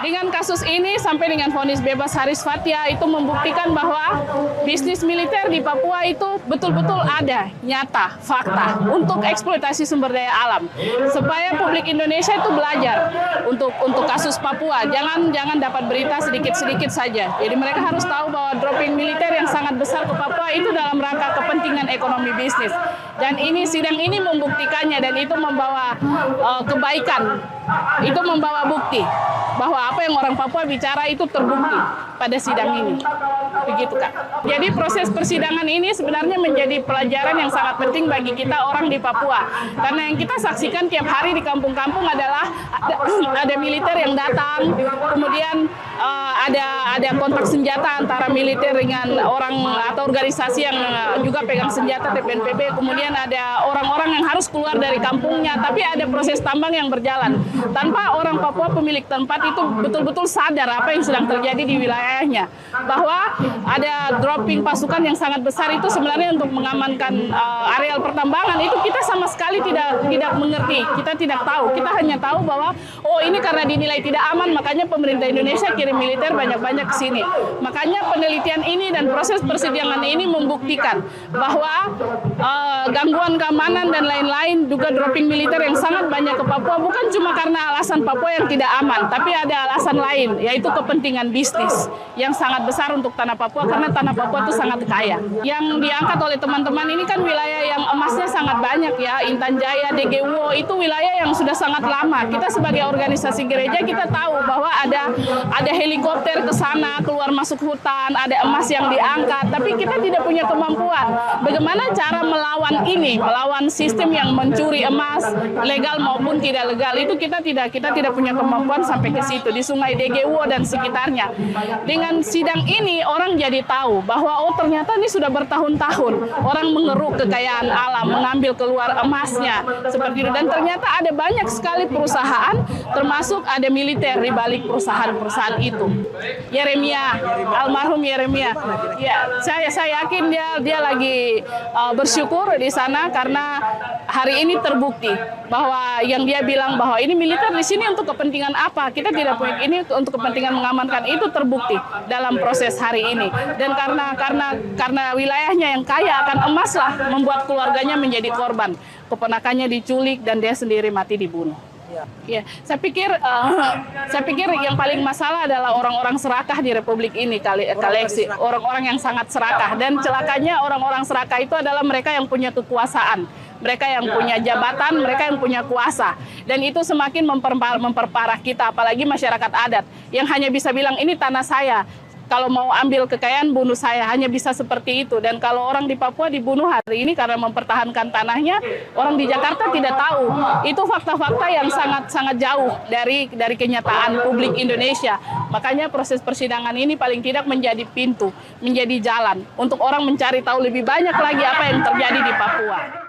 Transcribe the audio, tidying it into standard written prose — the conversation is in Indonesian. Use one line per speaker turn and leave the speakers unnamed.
Dengan kasus ini sampai dengan vonis bebas Haris Fathia itu membuktikan bahwa bisnis militer di Papua itu betul-betul ada, nyata, fakta untuk eksploitasi sumber daya alam. Supaya publik Indonesia itu belajar untuk kasus Papua, jangan dapat berita sedikit-sedikit saja. Jadi mereka harus tahu bahwa dropping militer yang sangat besar ke Papua itu dalam rangka kepentingan ekonomi bisnis. Dan sidang ini membuktikannya, dan itu membawa kebaikan, itu membawa bukti bahwa apa yang orang Papua bicara itu terbukti pada sidang ini. Begitu, Kak. Jadi proses persidangan ini sebenarnya menjadi pelajaran yang sangat penting bagi kita orang di Papua. Karena yang kita saksikan tiap hari di kampung-kampung adalah ada militer yang datang, kemudian ada kontak senjata antara militer dengan orang atau organisasi yang juga pegang senjata TPNPB, kemudian ada orang-orang yang harus keluar dari kampungnya, tapi ada proses tambang yang berjalan tanpa orang Papua pemilik tempat itu betul-betul sadar apa yang sedang terjadi di wilayahnya, bahwa ada dropping pasukan yang sangat besar itu sebenarnya untuk mengamankan areal pertambangan. Itu kita sama sekali tidak mengerti, kita tidak tahu, kita hanya tahu bahwa oh ini karena dinilai tidak aman makanya pemerintah Indonesia kirim militer banyak-banyak ke sini. Makanya penelitian ini dan proses persidangan ini membuktikan bahwa gangguan keamanan dan lain-lain, juga dropping militer yang sangat banyak ke Papua bukan cuma karena alasan Papua yang tidak aman, tapi ada alasan lain, yaitu kepentingan bisnis yang sangat besar untuk tanah Papua, karena tanah Papua itu sangat kaya. Yang diangkat oleh teman-teman ini kan wilayah yang emasnya sangat banyak ya, Intan Jaya, DGWO, itu wilayah yang sudah sangat lama. Kita sebagai organisasi gereja kita tahu bahwa ada helikopter ke sana, keluar masuk hutan, ada emas yang diangkat, tapi kita tidak punya kemampuan. Bagaimana cara melawan ini, melawan sistem yang mencuri emas, legal maupun tidak legal, itu kita tidak punya kemampuan sampai ke situ, di Sungai DGWO dan sekitarnya. Dengan sidang ini orang jadi tahu bahwa oh ternyata ini sudah bertahun-tahun orang mengeruk kekayaan alam, mengambil keluar emasnya seperti itu, dan ternyata ada banyak sekali perusahaan, termasuk ada militer di balik perusahaan-perusahaan itu. Yeremia, almarhum Yeremia, ya saya yakin dia lagi bersyukur di sana karena hari ini terbukti bahwa yang dia bilang bahwa ini militer di sini untuk kepentingan apa, kita tidak punya ini untuk kepentingan mengamankan, itu terbukti dalam proses hari ini. Dan karena wilayahnya yang kaya akan emas lah membuat keluarganya menjadi korban, keponakannya diculik dan dia sendiri mati dibunuh. Ya, saya pikir yang paling masalah adalah orang-orang serakah di Republik ini, Kaleksi, orang-orang yang sangat serakah, dan celakanya orang-orang serakah itu adalah mereka yang punya kekuasaan, mereka yang punya jabatan, mereka yang punya kuasa, dan itu semakin memperparah kita, apalagi masyarakat adat yang hanya bisa bilang ini tanah saya. Kalau mau ambil kekayaan bunuh saya, hanya bisa seperti itu. Dan kalau orang di Papua dibunuh hari ini karena mempertahankan tanahnya, orang di Jakarta tidak tahu. Itu fakta-fakta yang sangat jauh dari kenyataan publik Indonesia. Makanya proses persidangan ini paling tidak menjadi pintu, menjadi jalan untuk orang mencari tahu lebih banyak lagi apa yang terjadi di Papua.